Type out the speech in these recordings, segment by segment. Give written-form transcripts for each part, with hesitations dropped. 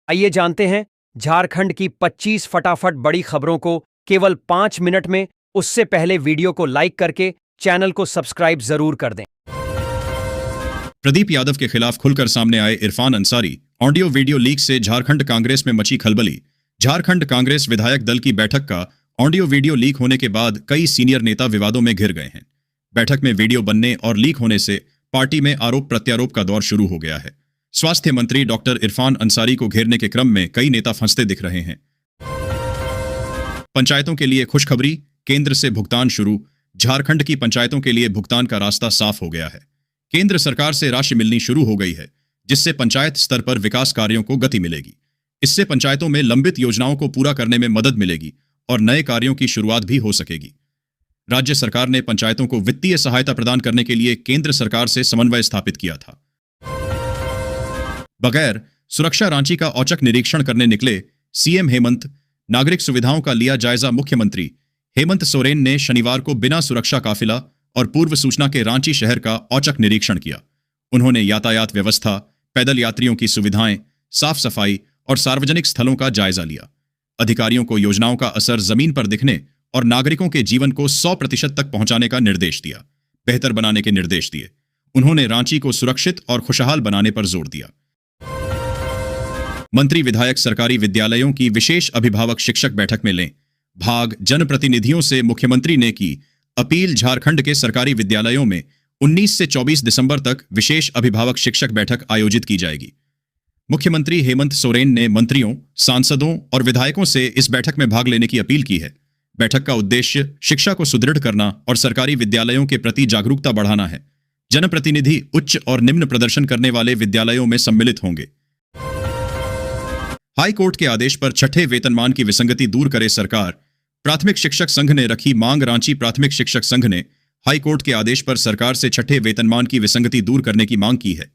आइए जानते हैं झारखंड की 25 फटाफट बड़ी खबरों को केवल 5 मिनट में। उससे पहले वीडियो को लाइक करके चैनल को सब्सक्राइब जरूर कर दें। प्रदीप यादव के खिलाफ खुलकर सामने आए Irfan Ansari. Audio video leak से झारखंड कांग्रेस में मची खलबली। झारखंड कांग्रेस विधायक दल की बैठक का ऑडियो वीडियो लीक होने के बाद कई सीनियर नेता विवादों में घिर गए हैं। बैठक में वीडियो बनने और लीक होने से पार्टी में आरोप प्रत्यारोप का दौर शुरू हो गया है। स्वास्थ्य मंत्री डॉक्टर इरफान अंसारी को घेरने के क्रम में कई नेता फंसते दिख रहे हैं। पंचायतों के लिए खुशखबरी, केंद्र से भुगतान शुरू। झारखंड की पंचायतों के लिए भुगतान का रास्ता साफ हो गया है। केंद्र सरकार से राशि मिलनी शुरू हो गई है, जिससे पंचायत स्तर पर विकास कार्यों को गति मिलेगी। इससे पंचायतों में लंबित योजनाओं को पूरा करने में मदद मिलेगी और नए कार्यों की शुरुआत भी हो सकेगी। राज्य सरकार ने पंचायतों को वित्तीय सहायता प्रदान करने के लिए केंद्र सरकार से समन्वय स्थापित किया था। बगैर सुरक्षा रांची का औचक निरीक्षण करने निकले सीएम हेमंत। नागरिक सुविधाओं का लिया जायजा। मुख्यमंत्री हेमंत सोरेन ने शनिवार को बिना सुरक्षा काफिला और पूर्व सूचना के रांची शहर का औचक निरीक्षण किया। उन्होंने यातायात व्यवस्था, पैदल यात्रियों की सुविधाएं, साफ सफाई और सार्वजनिक स्थलों का जायजा लिया। अधिकारियों को योजनाओं का असर जमीन पर दिखने और नागरिकों के जीवन को 100% तक पहुंचाने का निर्देश दिया, बेहतर बनाने के निर्देश दिए। उन्होंने रांची को सुरक्षित और खुशहाल बनाने पर जोर दिया। मंत्री विधायक सरकारी विद्यालयों की विशेष अभिभावक शिक्षक बैठक में लें भाग। जनप्रतिनिधियों से मुख्यमंत्री ने की अपील। झारखंड के सरकारी विद्यालयों में 19 से 24 दिसंबर तक विशेष अभिभावक शिक्षक बैठक आयोजित की जाएगी। मुख्यमंत्री हेमंत सोरेन ने मंत्रियों, सांसदों और विधायकों से इस बैठक में भाग लेने की अपील की है। बैठक का उद्देश्य शिक्षा को सुदृढ़ करना और सरकारी विद्यालयों के प्रति जागरूकता बढ़ाना है। जनप्रतिनिधि उच्च और निम्न प्रदर्शन करने वाले विद्यालयों में सम्मिलित होंगे। हाई कोर्ट के आदेश पर छठे वेतनमान की विसंगति दूर करे सरकार। प्राथमिक शिक्षक संघ ने रखी मांग। रांची प्राथमिक शिक्षक संघ ने हाई कोर्ट के आदेश पर सरकार से छठे वेतनमान की विसंगति दूर करने की मांग की है।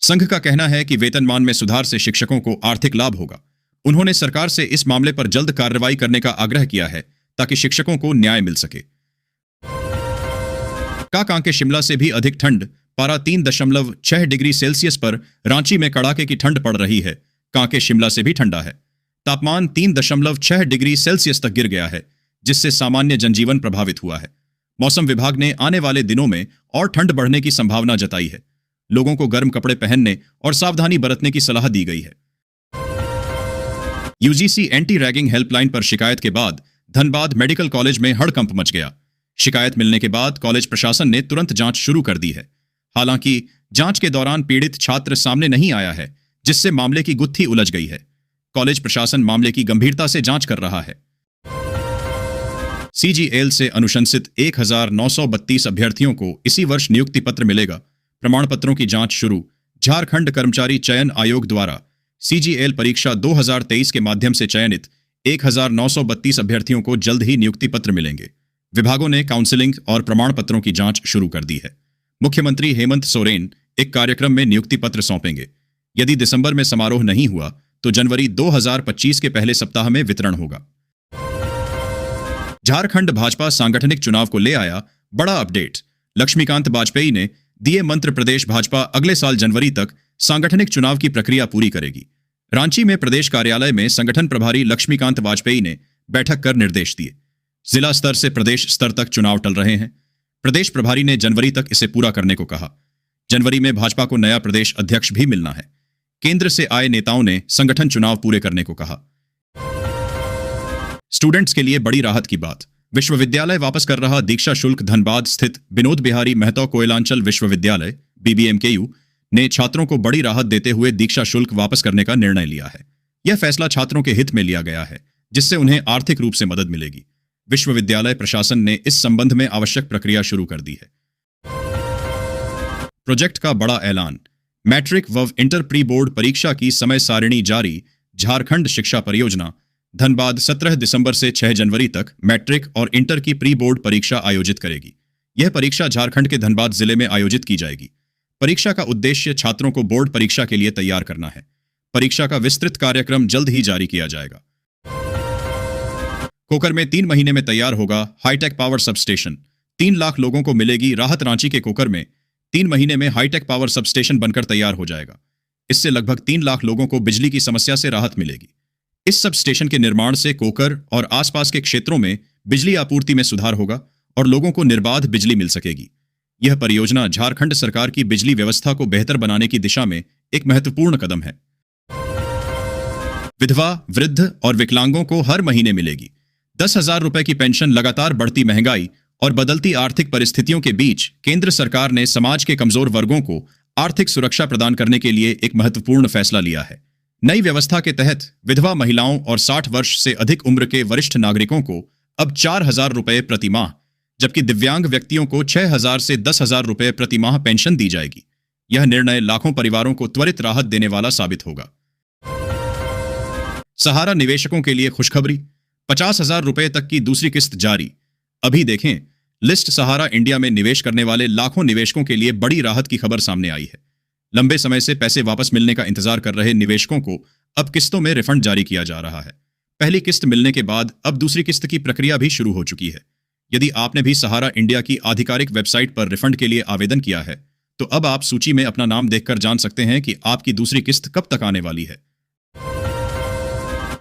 संघ का कहना है कि वेतनमान में सुधार से शिक्षकों को आर्थिक लाभ होगा। उन्होंने सरकार से इस मामले पर जल्द कार्रवाई करने का आग्रह किया है ताकि शिक्षकों को न्याय मिल सके। कांके शिमला से भी अधिक ठंड। पारा 3.6 डिग्री सेल्सियस पर रांची में कड़ाके की ठंड पड़ रही है। कांके शिमला से भी ठंडा है। तापमान 3.6 डिग्री सेल्सियस तक गिर गया है, जिससे सामान्य जनजीवन प्रभावित हुआ है। मौसम विभाग ने आने वाले दिनों में और ठंड बढ़ने की संभावना जताई है। लोगों को गर्म कपड़े पहनने और सावधानी बरतने की सलाह दी गई है। यूजीसी एंटी रैगिंग हेल्पलाइन पर शिकायत के बाद धनबाद मेडिकल कॉलेज में हड़कंप मच गया। शिकायत मिलने के बाद कॉलेज प्रशासन ने तुरंत जांच शुरू कर दी है। हालांकि जांच के दौरान पीड़ित छात्र सामने नहीं आया है, जिससे मामले की गुत्थी उलझ गई है। कॉलेज प्रशासन मामले की गंभीरता से जांच कर रहा है। सीजीएल से अनुशंसित 1932 अभ्यर्थियों को इसी वर्ष नियुक्ति पत्र मिलेगा। प्रमाण पत्रों की जांच शुरू। झारखंड कर्मचारी चयन आयोग द्वारा सीजीएल परीक्षा 2023 के माध्यम से चयनित 1932 अभ्यर्थियों को जल्द ही नियुक्ति पत्र मिलेंगे। विभागों ने काउंसलिंग और प्रमाण पत्रों की जांच शुरू कर दी है। मुख्यमंत्री हेमंत सोरेन एक कार्यक्रम में नियुक्ति पत्र सौंपेंगे। यदि दिसंबर में समारोह नहीं हुआ तो जनवरी 2025 के पहले सप्ताह में वितरण होगा। झारखंड भाजपा सांगठनिक चुनाव को ले आया बड़ा अपडेट। लक्ष्मीकांत वाजपेयी ने दिए मंत्र। प्रदेश भाजपा अगले साल जनवरी तक सांगठनिक चुनाव की प्रक्रिया पूरी करेगी। रांची में प्रदेश कार्यालय में संगठन प्रभारी लक्ष्मीकांत वाजपेयी ने बैठक कर निर्देश दिए। जिला स्तर से प्रदेश स्तर तक चुनाव टल रहे हैं। प्रदेश प्रभारी ने जनवरी तक इसे पूरा करने को कहा। जनवरी में भाजपा को नया प्रदेश अध्यक्ष भी मिलना है। केंद्र से आए नेताओं ने संगठन चुनाव पूरे करने को कहा। स्टूडेंट्स के लिए बड़ी राहत की बात। विश्वविद्यालय वापस कर रहा दीक्षा शुल्क। धनबाद स्थित विनोद बिहारी महतो कोयलांचल विश्वविद्यालय बीबीएमकेयू ने छात्रों को बड़ी राहत देते हुए दीक्षा शुल्क वापस करने का निर्णय लिया है। यह फैसला छात्रों के हित में लिया गया है, जिससे उन्हें आर्थिक रूप से मदद मिलेगी। विश्वविद्यालय प्रशासन ने इस संबंध में आवश्यक प्रक्रिया शुरू कर दी है। प्रोजेक्ट का बड़ा ऐलान। मैट्रिक व इंटर प्री बोर्ड परीक्षा की समय सारिणी जारी। झारखंड शिक्षा परियोजना धनबाद 17 दिसंबर से 6 जनवरी तक मैट्रिक और इंटर की प्री बोर्ड परीक्षा आयोजित करेगी। यह परीक्षा झारखंड के धनबाद जिले में आयोजित की जाएगी। परीक्षा का उद्देश्य छात्रों को बोर्ड परीक्षा के लिए तैयार करना है। परीक्षा का विस्तृत कार्यक्रम जल्द ही जारी किया जाएगा। कोकर में 3 महीने में तैयार होगा हाईटेक पावर सबस्टेशन। 3 लाख लोगों को मिलेगी राहत। रांची के कोकर में 3 महीने में हाईटेक पावर सबस्टेशन बनकर तैयार हो जाएगा। इससे लगभग 3 लाख लोगों को बिजली की समस्या से राहत मिलेगी। इस सब स्टेशन के निर्माण से कोकर और आसपास के क्षेत्रों में बिजली आपूर्ति में सुधार होगा और लोगों को निर्बाध बिजली मिल सकेगी। यह परियोजना झारखंड सरकार की बिजली व्यवस्था को बेहतर बनाने की दिशा में एक महत्वपूर्ण कदम है। विधवा, वृद्ध और विकलांगों को हर महीने मिलेगी 10,000 रुपए की पेंशन। लगातार बढ़ती महंगाई और बदलती आर्थिक परिस्थितियों के बीच केंद्र सरकार ने समाज के कमजोर वर्गों को आर्थिक सुरक्षा प्रदान करने के लिए एक महत्वपूर्ण फैसला लिया है। नई व्यवस्था के तहत विधवा महिलाओं और 60 वर्ष से अधिक उम्र के वरिष्ठ नागरिकों को अब 4,000 रुपए प्रति माह, जबकि दिव्यांग व्यक्तियों को 6,000 से 10,000 रुपए प्रति माह पेंशन दी जाएगी। यह निर्णय लाखों परिवारों को त्वरित राहत देने वाला साबित होगा। सहारा निवेशकों के लिए खुशखबरी, 50,000 रुपए तक की दूसरी किस्त जारी। अभी देखें लिस्ट। सहारा इंडिया में निवेश करने वाले लाखों निवेशकों के लिए बड़ी राहत की खबर सामने आई है। लंबे समय से पैसे वापस मिलने का इंतजार कर रहे निवेशकों को अब किस्तों में रिफंड जारी किया जा रहा है। पहली किस्त मिलने के बाद अब दूसरी किस्त की प्रक्रिया भी शुरू हो चुकी है। यदि आपने भी सहारा इंडिया की आधिकारिक वेबसाइट पर रिफंड के लिए आवेदन किया है, तो अब आप सूची में अपना नाम देखकर जान सकते हैं कि आपकी दूसरी किस्त कब तक आने वाली है।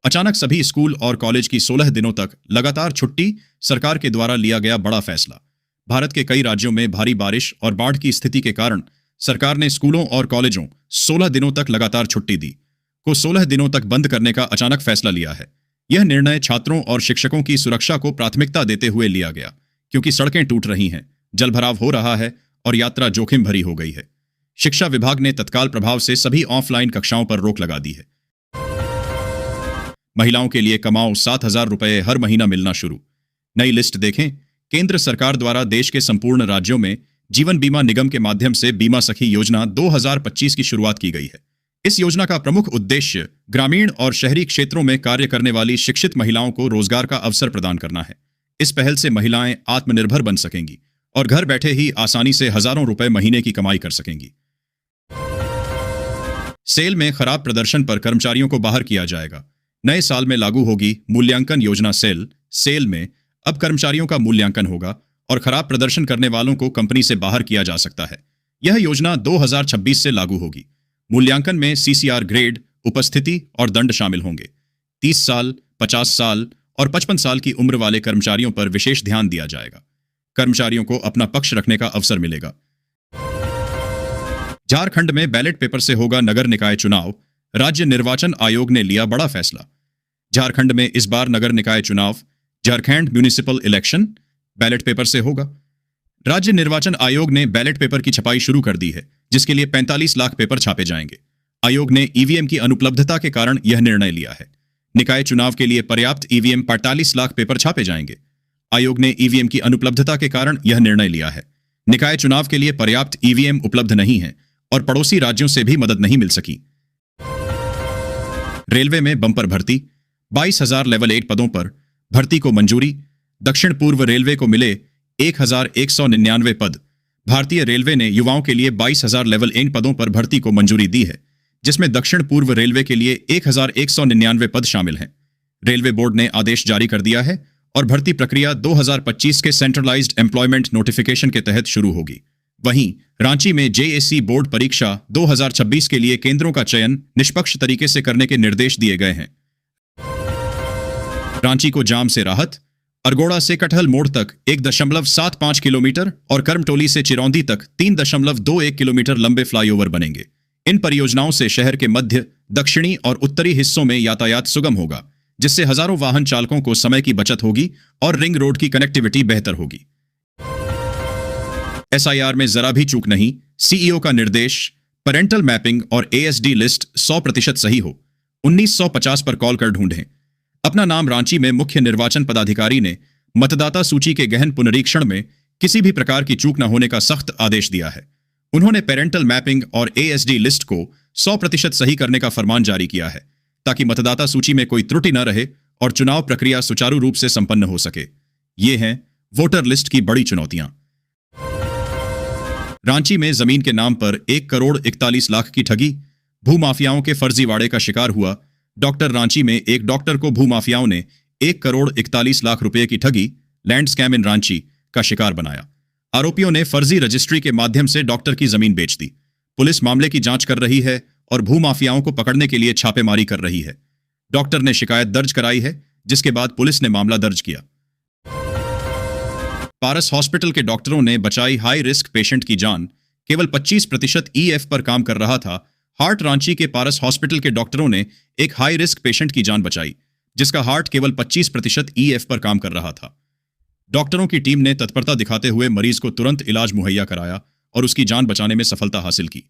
अचानक सभी स्कूल और कॉलेज की 16 दिनों तक लगातार छुट्टी। सरकार के द्वारा लिया गया बड़ा फैसला। भारत के कई राज्यों में भारी बारिश और बाढ़ की स्थिति के कारण सरकार ने स्कूलों और कॉलेजों 16 दिनों तक लगातार छुट्टी दी को 16 दिनों तक बंद करने का अचानक फैसला लिया है। यह निर्णय छात्रों और शिक्षकों की सुरक्षा को प्राथमिकता देते हुए लिया गया, क्योंकि सड़कें टूट रही हैं, जलभराव हो रहा है और यात्रा जोखिम भरी हो गई है। शिक्षा विभाग ने तत्काल प्रभाव से सभी ऑफलाइन कक्षाओं पर रोक लगा दी है। महिलाओं के लिए कमाओ 7,000 रुपए हर महीना मिलना शुरू। नई लिस्ट देखें। केंद्र सरकार द्वारा देश के संपूर्ण राज्यों में जीवन बीमा निगम के माध्यम से बीमा सखी योजना 2025 की शुरुआत की गई है। इस योजना का प्रमुख उद्देश्य ग्रामीण और शहरी क्षेत्रों में कार्य करने वाली शिक्षित महिलाओं को रोजगार का अवसर प्रदान करना है। इस पहल से महिलाएं आत्मनिर्भर बन सकेंगी और घर बैठे ही आसानी से हजारों रुपए महीने की कमाई कर सकेंगी। सेल में खराब प्रदर्शन पर कर्मचारियों को बाहर किया जाएगा। नए साल में लागू होगी मूल्यांकन योजना सेल। सेल में अब कर्मचारियों का मूल्यांकन होगा और खराब प्रदर्शन करने वालों को कंपनी से बाहर किया जा सकता है। यह योजना 2026 से लागू होगी। मूल्यांकन में सीसीआर ग्रेड, उपस्थिति और दंड शामिल होंगे। 30 साल, 50 साल और 55 साल की उम्र वाले कर्मचारियों पर विशेष ध्यान दिया जाएगा। कर्मचारियों को अपना पक्ष रखने का अवसर मिलेगा। झारखंड में बैलेट पेपर से होगा नगर निकाय चुनाव। राज्य निर्वाचन आयोग ने लिया बड़ा फैसला। झारखंड में इस बार नगर निकाय चुनाव, Jharkhand municipal election, ballot paper से होगा। राज्य निर्वाचन आयोग ने बैलेट पेपर की छपाई शुरू कर दी है, जिसके लिए 45 लाख पेपर छापे जाएंगे। आयोग ने ईवीएम की अनुपलब्धता के कारण यह निर्णय लिया है। निकाय चुनाव के लिए पर्याप्त ईवीएम 45 लाख पेपर छापे जाएंगे। आयोग ने ईवीएम की अनुपलब्धता के कारण यह निर्णय लिया है। निकाय चुनाव के लिए पर्याप्त ईवीएम उपलब्ध नहीं है और पड़ोसी राज्यों से भी मदद नहीं मिल सकी। रेलवे में बंपर भर्ती, 22,000 लेवल 8 पदों पर भर्ती को मंजूरी। दक्षिण पूर्व रेलवे को मिले 1,199 पद। भारतीय रेलवे ने युवाओं के लिए 22,000 लेवल 8 पदों पर भर्ती को मंजूरी दी है, जिसमें दक्षिण पूर्व रेलवे के लिए 1,199 पद शामिल हैं। रेलवे बोर्ड ने आदेश जारी कर दिया है और भर्ती प्रक्रिया 2025 के सेंट्रलाइज्ड एम्प्लॉयमेंट नोटिफिकेशन के तहत शुरू होगी। वहीं रांची में जेएसी बोर्ड परीक्षा 2026 के लिए केंद्रों का चयन निष्पक्ष तरीके से करने के निर्देश दिए गए हैं। रांची को जाम से राहत। अरगोड़ा से कटहल मोड़ तक 1.75 किलोमीटर और कर्मटोली से चिरौंदी तक 3.21 किलोमीटर लंबे फ्लाईओवर बनेंगे। इन परियोजनाओं से शहर के मध्य, दक्षिणी और उत्तरी हिस्सों में यातायात सुगम होगा, जिससे हजारों वाहन चालकों को समय की बचत होगी और रिंग रोड की कनेक्टिविटी बेहतर होगी। एसआईआर में जरा भी चूक नहीं। सीईओ का निर्देश, पेरेंटल मैपिंग और एएसडी लिस्ट 100% सही हो। 1950 पर कॉल कर ढूंढें। अपना नाम रांची में मुख्य निर्वाचन पदाधिकारी ने मतदाता सूची के गहन पुनरीक्षण में किसी भी प्रकार की चूक न होने का सख्त आदेश दिया है। उन्होंने पेरेंटल मैपिंग और एएसडी लिस्ट को 100% सही करने का फरमान जारी किया है, ताकि मतदाता सूची में कोई त्रुटि न रहे और चुनाव प्रक्रिया सुचारू रूप से संपन्न हो सके। ये हैं वोटर लिस्ट की बड़ी चुनौतियां। रांची में जमीन के नाम पर 1,41,00,000 की ठगी। भूमाफियाओं के फर्जीवाड़े का शिकार हुआ डॉक्टर। रांची में एक डॉक्टर को भूमाफियाओं ने 1,41,00,000 रुपए की ठगी, लैंड स्कैम इन रांची, का शिकार बनाया। आरोपियों ने फर्जी रजिस्ट्री के माध्यम से डॉक्टर की जमीन बेच दी। पुलिस मामले की जांच कर रही है और भूमाफियाओं को पकड़ने के लिए छापेमारी कर रही है। डॉक्टर ने शिकायत दर्ज कराई है, जिसके बाद पुलिस ने मामला दर्ज किया। पारस हॉस्पिटल के डॉक्टरों ने बचाई हाई रिस्क पेशेंट की जान। केवल 25% ईएफ पर काम कर रहा था हार्ट। रांची के पारस हॉस्पिटल के डॉक्टरों ने एक हाई रिस्क पेशेंट की जान बचाई, जिसका हार्ट केवल 25% ईएफ पर काम कर रहा था। डॉक्टरों की टीम ने तत्परता दिखाते हुए मरीज को तुरंत इलाज मुहैया कराया और उसकी जान बचाने में सफलता हासिल की।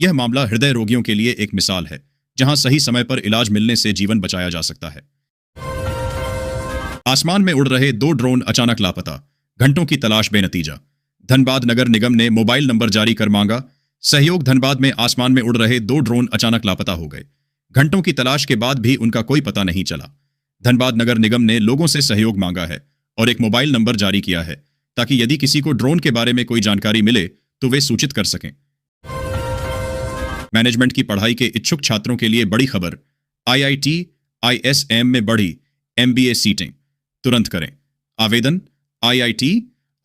यह मामला हृदय रोगियों के लिए एक मिसाल है, जहां सही समय पर इलाज मिलने से जीवन बचाया जा सकता है। आसमान में उड़ रहे 2 ड्रोन अचानक लापता, घंटों की तलाश बेनतीजा। धनबाद नगर निगम ने मोबाइल नंबर जारी कर मांगा सहयोग। धनबाद में आसमान में उड़ रहे 2 ड्रोन अचानक लापता हो गए। घंटों की तलाश के बाद भी उनका कोई पता नहीं चला। धनबाद नगर निगम ने लोगों से सहयोग मांगा है और एक मोबाइल नंबर जारी किया है, ताकि यदि किसी को ड्रोन के बारे में कोई जानकारी मिले तो वे सूचित कर सकें। मैनेजमेंट की पढ़ाई के इच्छुक छात्रों के लिए बड़ी खबर। आईआईटी आईएसएम में बढ़ी एमबीए सीटें, तुरंत करें आवेदन। आईआईटी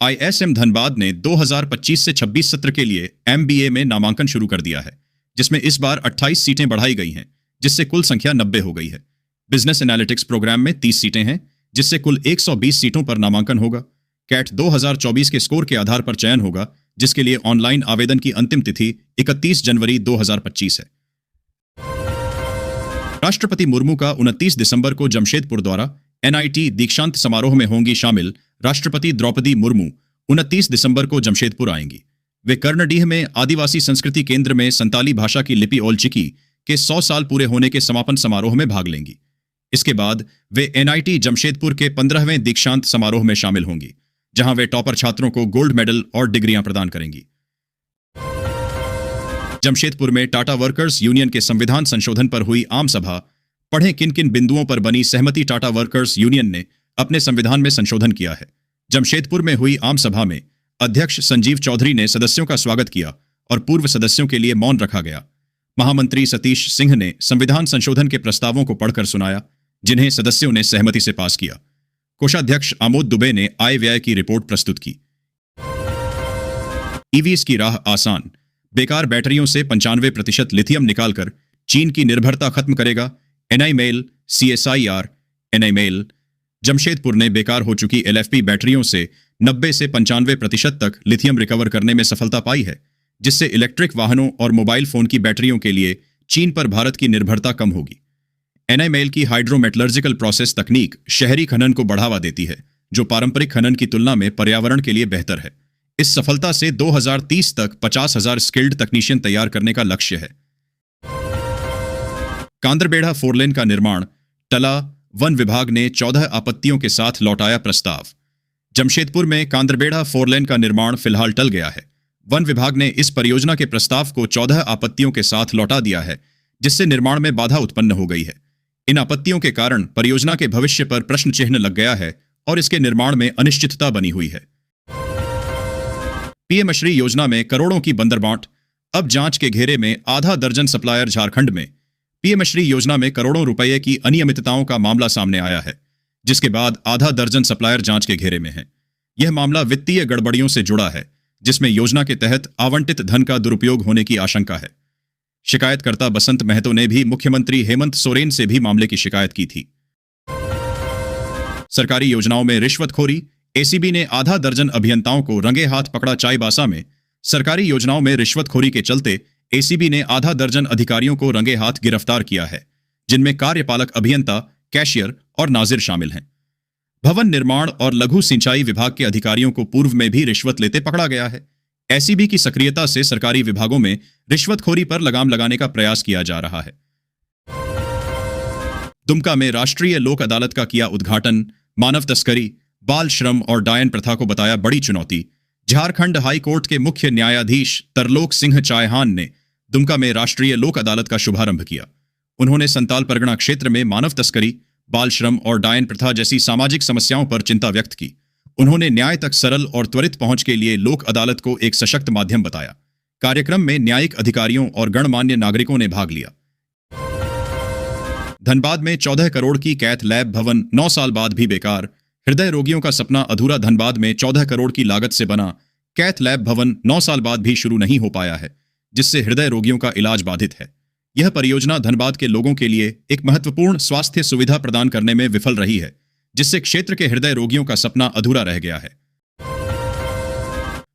आईएसएम धनबाद ने 2025 से 26 सत्र के लिए एमबीए में नामांकन शुरू कर दिया है, जिसमें इस बार 28 सीटें बढ़ाई गई हैं, जिससे कुल संख्या 90 हो गई है। बिजनेस एनालिटिक्स प्रोग्राम में 30 सीटें हैं, जिससे कुल 120 सीटों पर नामांकन होगा। कैट 2024 के स्कोर के आधार पर चयन होगा, जिसके लिए ऑनलाइन आवेदन की अंतिम तिथि 31 जनवरी 2025 है। राष्ट्रपति मुर्मू का 29 दिसंबर को जमशेदपुर द्वारा एनआईटी दीक्षांत समारोह में होंगी शामिल। राष्ट्रपति द्रौपदी मुर्मू 29 दिसंबर को जमशेदपुर आएंगी। वे कर्णडीह में आदिवासी संस्कृति केंद्र में संताली भाषा की लिपि ओलचिकी के 100 साल पूरे होने के समापन समारोह में भाग लेंगी। इसके बाद वे एनआईटी जमशेदपुर के 15वें दीक्षांत समारोह में शामिल होंगी, जहां वे टॉपर छात्रों को गोल्ड मेडल और डिग्रियां प्रदान करेंगी। जमशेदपुर में टाटा वर्कर्स यूनियन के संविधान संशोधन पर हुई आम सभा। पढ़ें किन किन बिंदुओं पर बनी सहमति। टाटा वर्कर्स यूनियन ने अपने संविधान में संशोधन किया है। जमशेदपुर में हुई आम सभा में अध्यक्ष संजीव चौधरी ने सदस्यों का स्वागत किया और पूर्व सदस्यों के लिए मौन रखा गया। महामंत्री सतीश सिंह ने संविधान संशोधन के प्रस्तावों को पढ़कर सुनाया, जिन्हें सदस्यों ने सहमति से पास किया। कोषाध्यक्ष आमोद दुबे ने आय व्यय की रिपोर्ट प्रस्तुत की। ईवीज की राह आसान। बेकार बैटरियों से 95% लिथियम निकालकर चीन की निर्भरता खत्म करेगा एनआई मेल सीएसआईआर। एनआई मेल जमशेदपुर ने बेकार हो चुकी एलएफपी बैटरियों से 90 से 95% तक लिथियम रिकवर करने में सफलता पाई है, जिससे इलेक्ट्रिक वाहनों और मोबाइल फोन की बैटरियों के लिए चीन पर भारत की निर्भरता कम होगी। एनआईमेल की हाइड्रोमेटलर्जिकल प्रोसेस तकनीक शहरी खनन को बढ़ावा देती है, जो पारंपरिक खनन की तुलना में पर्यावरण के लिए बेहतर है। इस सफलता से 2030 तक 50,000 स्किल्ड तकनीशियन तैयार करने का लक्ष्य है। कांदरबेड़ा फोरलेन का निर्माण टला। वन विभाग ने 14 आपत्तियों के साथ लौटाया प्रस्ताव। जमशेदपुर में कांदरबेड़ा फोरलेन का निर्माण फिलहाल टल गया है। वन विभाग ने इस परियोजना के प्रस्ताव को 14 आपत्तियों के साथ लौटा दिया है, जिससे निर्माण में बाधा उत्पन्न हो गई है। इन आपत्तियों के कारण परियोजना के भविष्य पर प्रश्न चिन्ह लग गया है और इसके निर्माण में अनिश्चितता बनी हुई है। पीएम श्री योजना में करोड़ों की बंदरबांट। अब जांच के घेरे में आधा दर्जन सप्लायर झारखंड में। पीएम श्री योजना में करोड़ों रुपए की अनियमितताओं का मामला सामने आया है, जिसके बाद आधा दर्जन सप्लायर जांच के घेरे में है। यह मामला वित्तीय गड़बड़ियों से जुड़ा है, जिसमें योजना के तहत आवंटित धन का दुरुपयोग होने की आशंका है। शिकायतकर्ता बसंत महतो ने भी मुख्यमंत्री हेमंत सोरेन से भी मामले की शिकायत की थी। सरकारी योजनाओं में रिश्वतखोरी। एसीबी ने आधा दर्जन अभियंताओं को रंगे हाथ पकड़ा चाईबासा में। सरकारी योजनाओं में रिश्वतखोरी के चलते एसीबी ने आधा दर्जन अधिकारियों को रंगे हाथ गिरफ्तार किया है, जिनमें कार्यपालक अभियंता, कैशियर और नाजिर शामिल हैं। भवन निर्माण और लघु सिंचाई विभाग के अधिकारियों को पूर्व में भी रिश्वत लेते पकड़ा गया है। एसीबी की सक्रियता से सरकारी विभागों में रिश्वतखोरी पर लगाम लगाने का प्रयास किया जा रहा है। दुमका में राष्ट्रीय लोक अदालत का किया उद्घाटन। मानव तस्करी, बाल श्रम और डायन प्रथा को बताया बड़ी चुनौती। झारखंड हाई कोर्ट के मुख्य न्यायाधीश तरलोक सिंह चायहान ने दुमका में राष्ट्रीय लोक अदालत का शुभारंभ किया। उन्होंने संताल परगना क्षेत्र में मानव तस्करी, बाल श्रम और डायन प्रथा जैसी सामाजिक समस्याओं पर चिंता व्यक्त की। उन्होंने न्याय तक सरल और त्वरित पहुंच के लिए लोक अदालत को एक सशक्त माध्यम बताया। कार्यक्रम में न्यायिक अधिकारियों और गणमान्य नागरिकों ने भाग लिया। धनबाद में 14 करोड़ की कैथ लैब भवन 9 साल बाद भी बेकार। हृदय रोगियों का सपना अधूरा। धनबाद में 14 करोड़ की लागत से बना कैथ लैब भवन 9 साल बाद भी शुरू नहीं हो पाया है, जिससे हृदय रोगियों का इलाज बाधित है। यह परियोजना धनबाद के लोगों के लिए एक महत्वपूर्ण स्वास्थ्य सुविधा प्रदान करने में विफल रही है, जिससे क्षेत्र के हृदय रोगियों का सपना अधूरा रह गया है।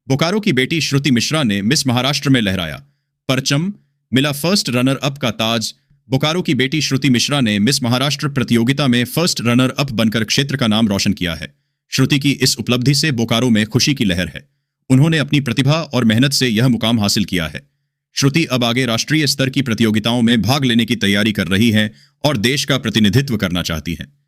बोकारो की बेटी श्रुति मिश्रा ने मिस महाराष्ट्र में लहराया परचम, मिला फर्स्ट रनर अप का ताज। बोकारो की बेटी श्रुति मिश्रा ने मिस महाराष्ट्र प्रतियोगिता में फर्स्ट रनर अप बनकर क्षेत्र का नाम रोशन किया है। श्रुति की इस उपलब्धि से बोकारो में खुशी की लहर है। उन्होंने अपनी प्रतिभा और मेहनत से यह मुकाम हासिल किया है। श्रुति अब आगे राष्ट्रीय स्तर की प्रतियोगिताओं में भाग लेने की तैयारी कर रही हैं और देश का प्रतिनिधित्व करना चाहती हैं।